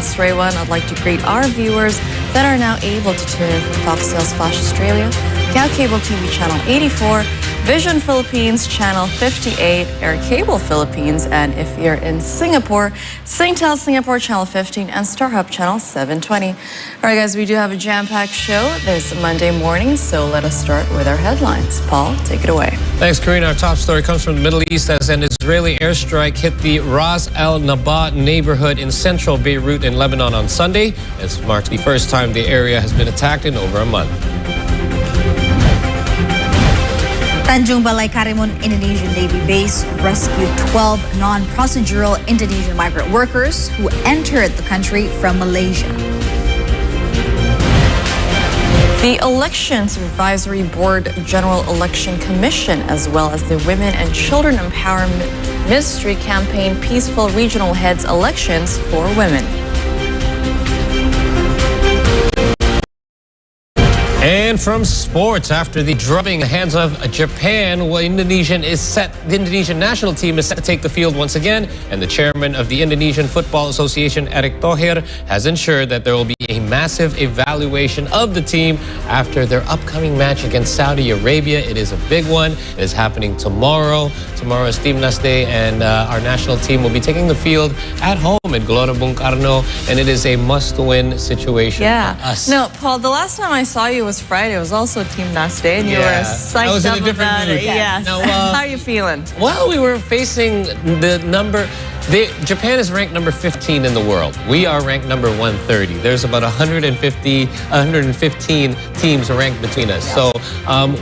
That's Ray One. I'd like to greet our viewers that are now able to tune in from Fox Sales Flash Australia, Cal Cable TV Channel 84, Vision Philippines Channel 58, Air Cable Philippines, and if you're in Singapore, Singtel Singapore Channel 15 and StarHub Channel 720. All right, guys, we do have a jam-packed show this Monday morning, so let us start with our headlines. Paul, take it away. Thanks, Karina. Our top story comes from the Middle East as an Israeli airstrike hit the Ras Al Naba neighborhood in central Beirut in Lebanon on Sunday. This marks the first time the area has been attacked in over a month. Tanjung Balai Karimun Indonesian Navy base rescued 12 non-procedural Indonesian migrant workers who entered the country from Malaysia. The Election Supervisory Board General Election Commission, as well as the Women and Children Empowerment Ministry campaign Peaceful Regional Heads Elections for Women. And from sports, after the drubbing in the hands of Japan, the Indonesian national team is set to take the field once again, and the chairman of the Indonesian Football Association, Erick Thohir, has ensured that there will be a massive evaluation of the team after their upcoming match against Saudi Arabia. It is a big one. It is happening tomorrow. Tomorrow is Timnas Day, and our national team will be taking the field at home at Gelora Bung Karno, and it is a must-win situation for us. No, Paul, the last time I saw you was Friday. It was also Timnas Day, and you were psyched up about it. Yes. Now, how are you feeling? Well, we were facing the number... Japan is ranked number 15 in the world. We are ranked number 130. There's about 115 teams ranked between us. So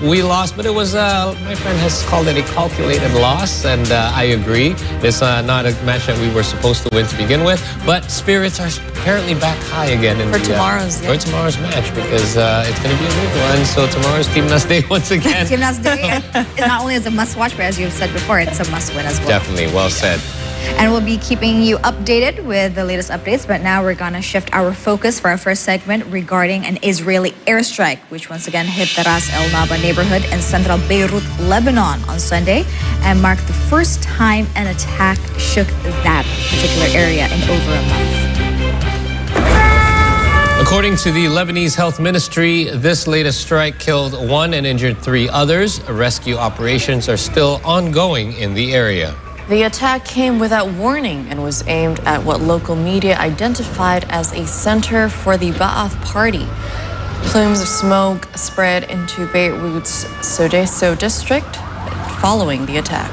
we lost, but it was, my friend has called it a calculated loss, and I agree. It's not a match that we were supposed to win to begin with, but spirits are apparently back high again for tomorrow's match, because it's going to be a big one. So tomorrow's Timnas Day once again. Timnas Day, not only is a must-watch, but as you've said before, it's a must-win as well. Definitely, well said. And we'll be keeping you updated with the latest updates, but now we're going to shift our focus for our first segment regarding an Israeli airstrike, which once again hit the Ras El Naba neighborhood in central Beirut, Lebanon on Sunday, and marked the first time an attack shook that particular area in over a month. According to the Lebanese Health Ministry, this latest strike killed 1 and injured 3 others. Rescue operations are still ongoing in the area. The attack came without warning and was aimed at what local media identified as a center for the Ba'ath Party. Plumes of smoke spread into Beirut's Sodeso district following the attack.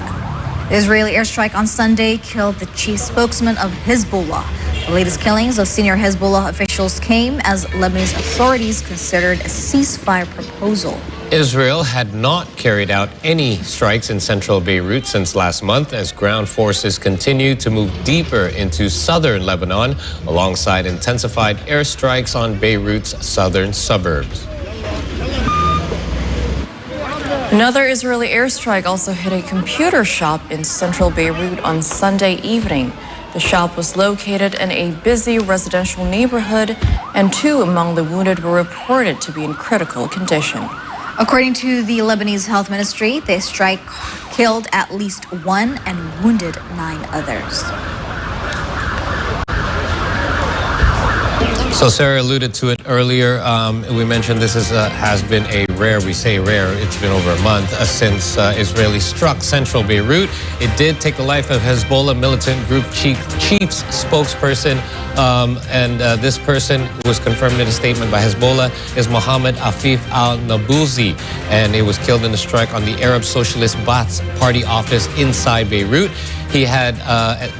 The Israeli airstrike on Sunday killed the chief spokesman of Hezbollah. The latest killings of senior Hezbollah officials came as Lebanese authorities considered a ceasefire proposal. Israel had not carried out any strikes in central Beirut since last month as ground forces continue to move deeper into southern Lebanon alongside intensified airstrikes on Beirut's southern suburbs. Another Israeli airstrike also hit a computer shop in central Beirut on Sunday evening. The shop was located in a busy residential neighborhood, and 2 among the wounded were reported to be in critical condition. According to the Lebanese Health Ministry, the strike killed at least 1 and wounded 9 others. So Sarah alluded to it earlier. We mentioned this has been a rare, we say rare, it's been over a month since Israeli struck central Beirut. It did take the life of Hezbollah militant group chief's spokesperson. This person was confirmed in a statement by Hezbollah is Mohammed Afif al-Nabulsi, and he was killed in a strike on the Arab Socialist Ba'ath Party office inside Beirut. He had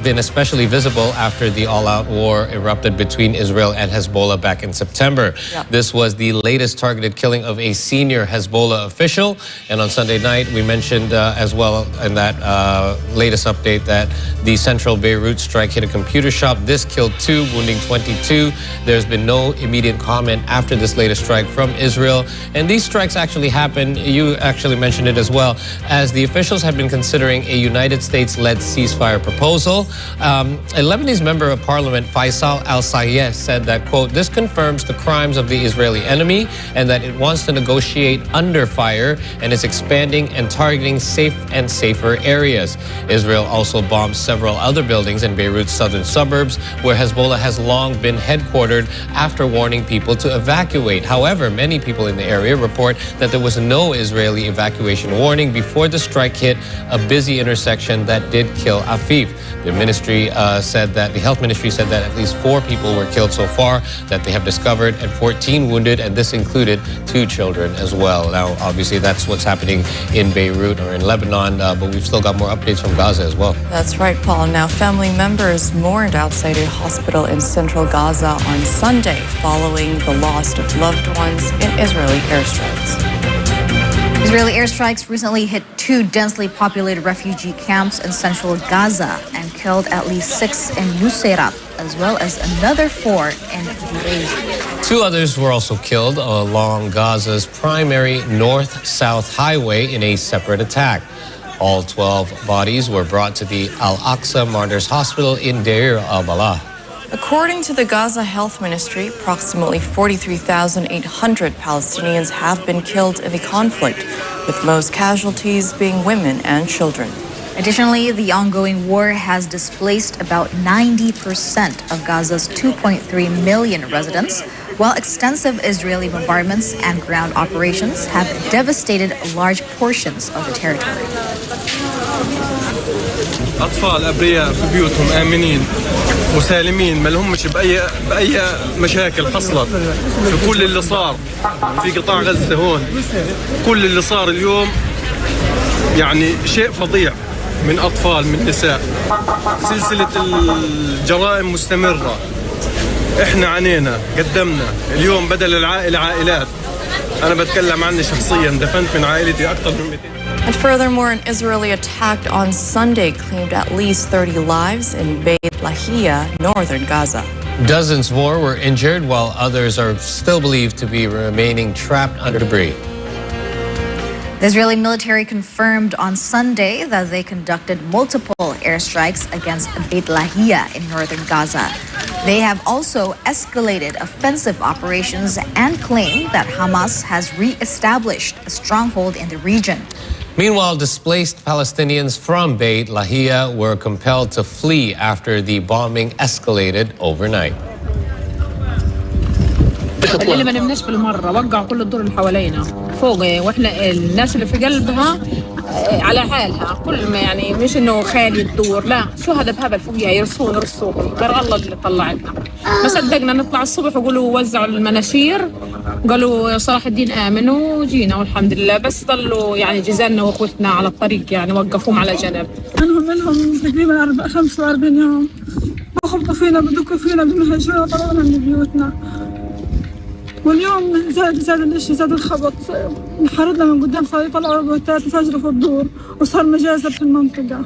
been especially visible after the all-out war erupted between Israel and Hezbollah back in September. This was the latest targeted killing of a senior Hezbollah official. And on Sunday night, we mentioned as well in that latest update that the central Beirut strike hit a computer shop. This killed 2, wounding 22. There's been no immediate comment after this latest strike from Israel. And these strikes actually happened, you actually mentioned it as well, as the officials have been considering a United States-led ceasefire proposal. A Lebanese member of parliament, Faisal al-Sayeh, said that, quote, this confirms the crimes of the Israeli enemy and that it wants to negotiate under fire and is expanding and targeting safe and safer areas. Israel also bombed several other buildings in Beirut's southern suburbs, where Hezbollah has long been headquartered, after warning people to evacuate. However, many people in the area report that there was no Israeli evacuation warning before the strike hit a busy intersection that did kill Afif. The ministry said that the health ministry said that at least 4 people were killed so far that they have discovered, and 14 wounded, and this included 2 children as well. Now, obviously, that's what's happening in Beirut or in Lebanon, but we've still got more updates from Gaza as well. That's right, Paul. Now, family members mourned outside a hospital in central Gaza on Sunday following the loss of loved ones in Israeli airstrikes. Israeli airstrikes recently hit 2 densely populated refugee camps in central Gaza and killed at least 6 in Nuseirat, as well as another 4 in Bureij. 2 others were also killed along Gaza's primary north-south highway in a separate attack. All 12 bodies were brought to the Al-Aqsa Martyrs Hospital in Deir al-Balah. According to the Gaza Health Ministry, approximately 43,800 Palestinians have been killed in the conflict, with most casualties being women and children. Additionally, the ongoing war has displaced about 90% of Gaza's 2.3 million residents, while extensive Israeli bombardments and ground operations have devastated large portions of the territory. أطفال أبرياء في بيوتهم آمنين مسالمين، ما لهمش بأي مشاكل حصلت في كل اللي صار في قطاع غزة هون. كل اللي صار اليوم يعني شيء فظيع، من أطفال من نساء. سلسلة الجرائم مستمرة. إحنا عانينا قدمنا اليوم بدل العائلة عائلات. أنا بتكلم عني شخصيا، دفنت من عائلتي أكثر من 200. And furthermore, an Israeli attack on Sunday claimed at least 30 lives in Beit Lahia, northern Gaza. Dozens more were injured, while others are still believed to be remaining trapped under debris. The Israeli military confirmed on Sunday that they conducted multiple airstrikes against Beit Lahia in northern Gaza. They have also escalated offensive operations and claimed that Hamas has re-established a stronghold in the region. Meanwhile, displaced Palestinians from Beit Lahia were compelled to flee after the bombing escalated overnight. اللي ما نمناش بالمره وقع كل الدور اللي حوالينا فوق، واحنا الناس اللي في قلبها على حالها، كل ما يعني مش انه خالي الدور، لا شهداء بهبل فوقيها يرسون غير الله اللي طلعنا. ما صدقنا نطلع الصبح ويقولوا وزعوا المناشير، قالوا صلاح الدين امن وجينا والحمد لله، بس ضلوا يعني جزالنا واخوتنا على الطريق يعني وقفوهم على جنب. منهم تقريبا 45 يوم بخبطوا فينا بدقوا فينا بالمهجوره طلعونا من بيوتنا. واليوم زاد الاشي، زاد الخبط، انحرضنا من قدام صار يطلعوا روبوتات يسجلوا في الدور وصار مجازر في المنطقة.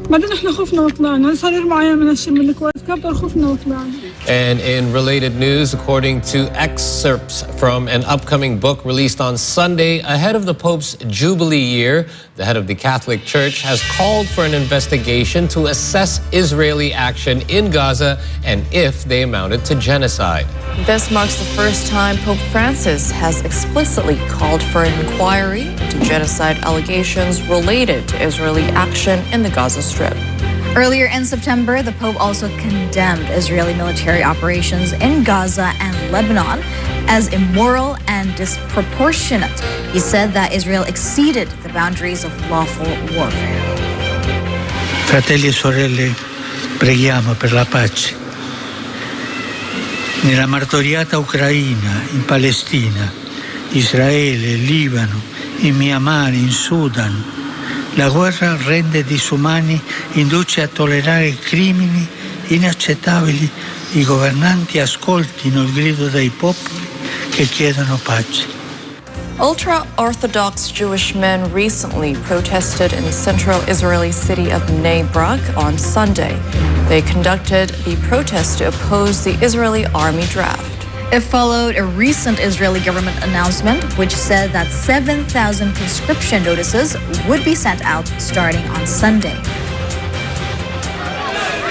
بعدين احنا خفنا وطلعنا، صار يرموا علينا من الشيء من الكويت كابتر، خفنا وطلعنا. And in related news, according to excerpts from an upcoming book released on Sunday ahead of the Pope's Jubilee year, the head of the Catholic Church has called for an investigation to assess Israeli action in Gaza and if they amounted to genocide. This marks the first time Pope Francis has explicitly called for an inquiry into genocide allegations related to Israeli action in the Gaza Strip. Earlier in September, the Pope also condemned Israeli military operations in Gaza and Lebanon as immoral and disproportionate. He said that Israel exceeded the boundaries of lawful warfare. Fratelli e sorelle, preghiamo per la pace. Nella martoriata Ucraina, in Palestina, Israele, Libano, in Myanmar, in Sudan, la guerra rende disumani, induce a tollerare crimini inaccettabili. I governanti ascoltino il grido dei popoli che chiedono pace. Ultra-Orthodox Jewish men recently protested in the central Israeli city of Bnei Brak on Sunday. They conducted the protest to oppose the Israeli army draft. It followed a recent Israeli government announcement which said that 7,000 conscription notices would be sent out starting on Sunday.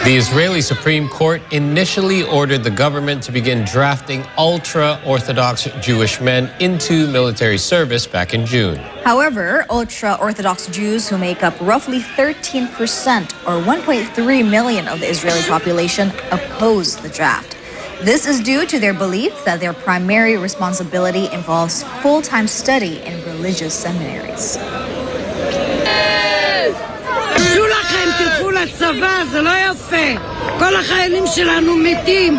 The Israeli Supreme Court initially ordered the government to begin drafting ultra-Orthodox Jewish men into military service back in June. However, ultra-Orthodox Jews, who make up roughly 13% or 1.3 million of the Israeli population, oppose the draft. This is due to their belief that their primary responsibility involves full-time study in religious seminaries. תלכו לצבא, זה לא יפה. כל החיילים שלנו מתים,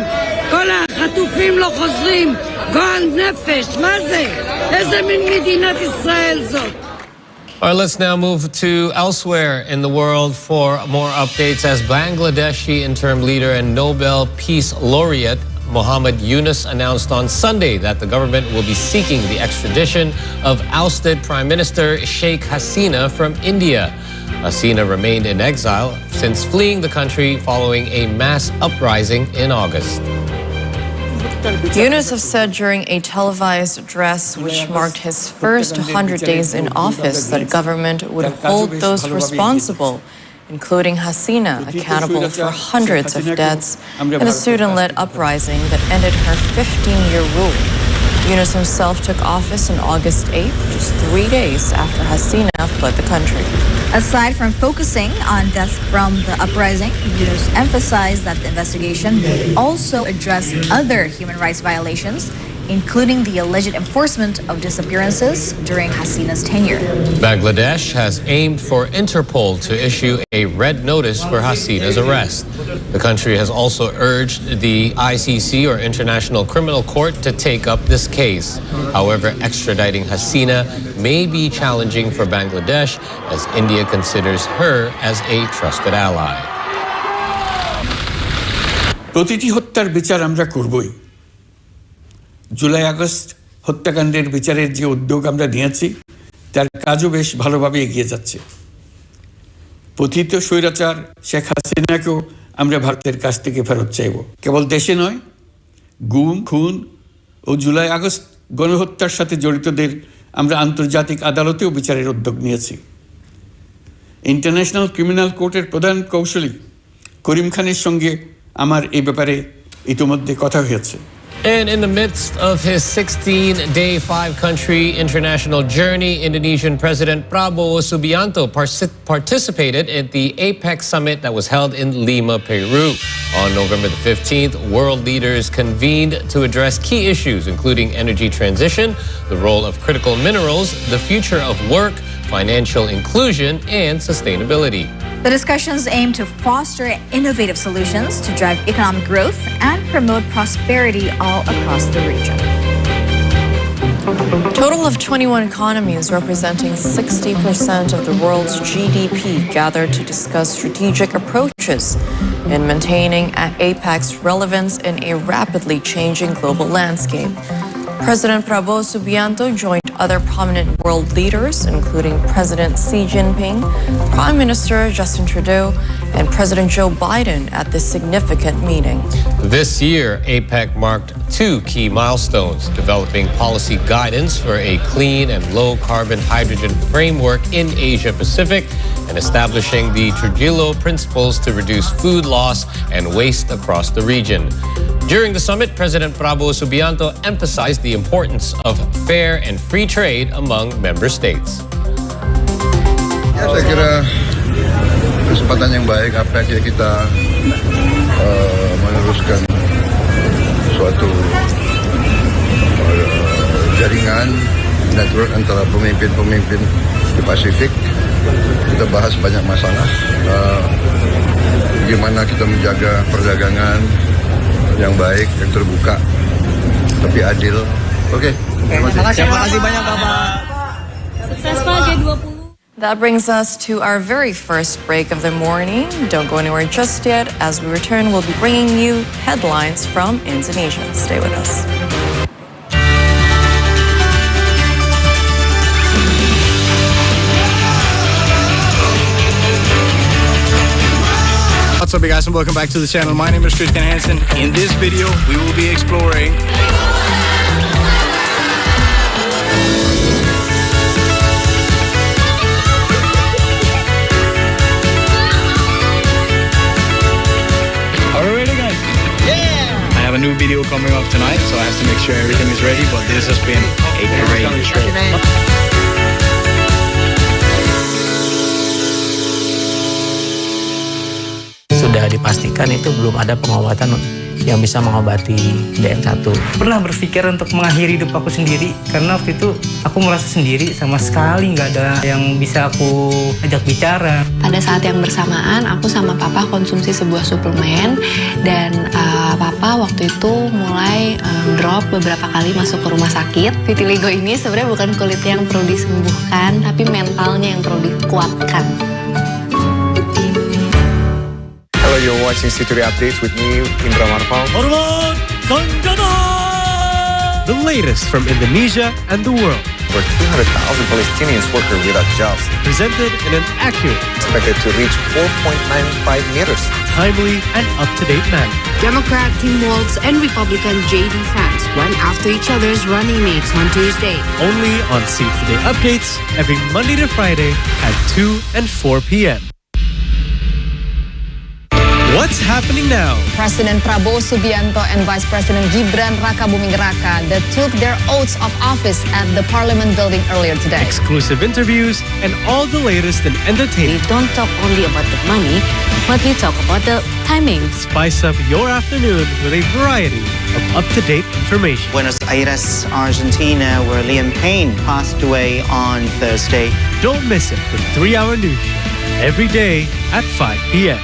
כל החטופים לא חוזרים. גועל נפש, מה זה? איזה מין מדינת ישראל זאת? All right, let's now move to elsewhere in the world for more updates as Bangladeshi interim leader and Nobel Peace Laureate Muhammad Yunus announced on Sunday that the government will be seeking the extradition of ousted Prime Minister Sheikh Hasina from India. Hasina remained in exile since fleeing the country following a mass uprising in August. Yunus have said during a televised address which marked his first 100 days in office that government would hold those responsible, including Hasina, accountable for hundreds of deaths in the student-led uprising that ended her 15-year rule. Yunus himself took office on August 8th, just 3 days after Hasina fled the country. Aside from focusing on deaths from the uprising, Yunus emphasized that the investigation would also address other human rights violations, including the alleged enforcement of disappearances during Hasina's tenure. Bangladesh has aimed for Interpol to issue a red notice for Hasina's arrest. The country has also urged the ICC, or International Criminal Court, to take up this case. However, extraditing Hasina may be challenging for Bangladesh as India considers her as a trusted ally. প্রতিটি হত্যার বিচার আমরা করবই। July August হত্যাকাণ্ডের বিচারের যে উদ্যোগ আমরা নিয়েছি তার কাজও বেশ ভালোভাবে এগিয়ে যাচ্ছে। পতিত স্বৈরাচার শেখ হাসিনাকেও আমরা ভারতের কাছ থেকে ফেরত চাইব। কেবল দেশে নয়, গুম, খুন ও জুলাই আগস্ট গণহত্যার সাথে জড়িতদের আমরা আন্তর্জাতিক আদালতেও বিচারের উদ্যোগ নিয়েছি। ইন্টারন্যাশনাল ক্রিমিনাল কোর্টের প্রধান কৌঁসুলি করিম খানের সঙ্গে আমার এই ব্যাপারে ইতিমধ্যে কথা হয়েছে। And in the midst of his 16-day 5-country international journey, Indonesian President Prabowo Subianto participated at the APEC summit that was held in Lima, Peru. On November the 15th, world leaders convened to address key issues, including energy transition, the role of critical minerals, the future of work, financial inclusion, and sustainability. The discussions aim to foster innovative solutions to drive economic growth and promote prosperity all across the region. Total of 21 economies representing 60% of the world's GDP gathered to discuss strategic approaches in maintaining APEC's relevance in a rapidly changing global landscape. President Prabowo Subianto joined other prominent world leaders, including President Xi Jinping, Prime Minister Justin Trudeau, and President Joe Biden at this significant meeting. This year, APEC marked 2 key milestones: developing policy guidance for a clean and low-carbon hydrogen framework in Asia-Pacific, and establishing the Trujillo Principles to reduce food loss and waste across the region. During the summit, President Prabowo Subianto emphasized the importance of fair and free trade among member states. Ya, saya kira kesempatan yang baik APEC ya kita meneruskan suatu jaringan network antara pemimpin-pemimpin di Pasifik. Kita bahas banyak masalah, bagaimana kita menjaga perdagangan yang baik, yang terbuka, tapi adil. Oke. Terima kasih banyak Bapak. Sukses Pak G20. That brings us to our very first break of the morning. Don't go anywhere just yet. As we return, we'll be bringing you headlines from Indonesia. Stay with us. What's up, you guys, and welcome back to the channel. My name is Christian Hansen. In this video, we will be exploring I have a new video coming up tonight, so I have to make sure everything is ready, but this has been a great trip. Sudah dipastikan itu belum ada pengobatan yang bisa mengobati DM1. Pernah berpikir untuk mengakhiri hidup aku sendiri karena waktu itu aku merasa sendiri, sama sekali nggak ada yang bisa aku ajak bicara. Pada saat yang bersamaan aku sama papa konsumsi sebuah suplemen dan papa waktu itu mulai drop beberapa kali masuk ke rumah sakit. Vitiligo ini sebenarnya bukan kulitnya yang perlu disembuhkan, tapi mentalnya yang perlu dikuatkan. Hello, you're watching C3 Updates with me, Indra Marpal. The latest from Indonesia and the world. Over 200,000 Palestinians workers without jobs. Presented in an accurate, Expected to reach 4.95 meters. timely, and up-to-date manner. Democrat Tim Walz and Republican J.D. Vance went after each other's running mates on Tuesday. Only on C3 Updates every Monday to Friday at 2 and 4 p.m. What's happening now? President Prabowo Subianto and Vice President Gibran Rakabuming Raka that took their oaths of office at the Parliament building earlier today. Exclusive interviews and all the latest in entertainment. We don't talk only about the money, but we talk about the timing. Spice up your afternoon with a variety of up-to-date information. Buenos Aires, Argentina, where Liam Payne passed away on Thursday. Don't miss it, the 3-hour news show every day at 5 p.m.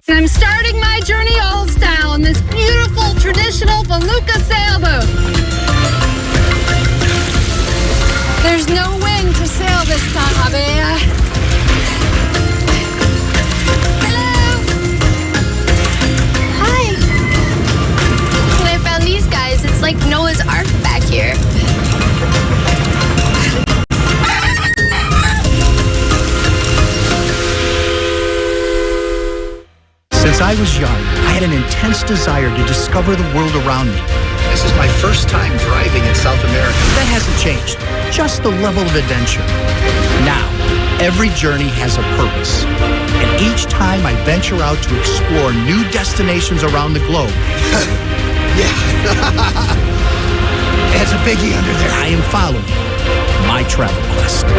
And I'm starting my journey old style on this beautiful traditional Beluga sailboat. There's no wind to sail this time, Abea. Hello. Hi. When I found these guys, it's like Noah's Ark back here. Since I was young, I had an intense desire to discover the world around me. This is my first time driving in South America. That hasn't changed, just the level of adventure. Now, every journey has a purpose. And each time I venture out to explore new destinations around the globe. Yeah. There's a biggie under there. I am following my travel quest.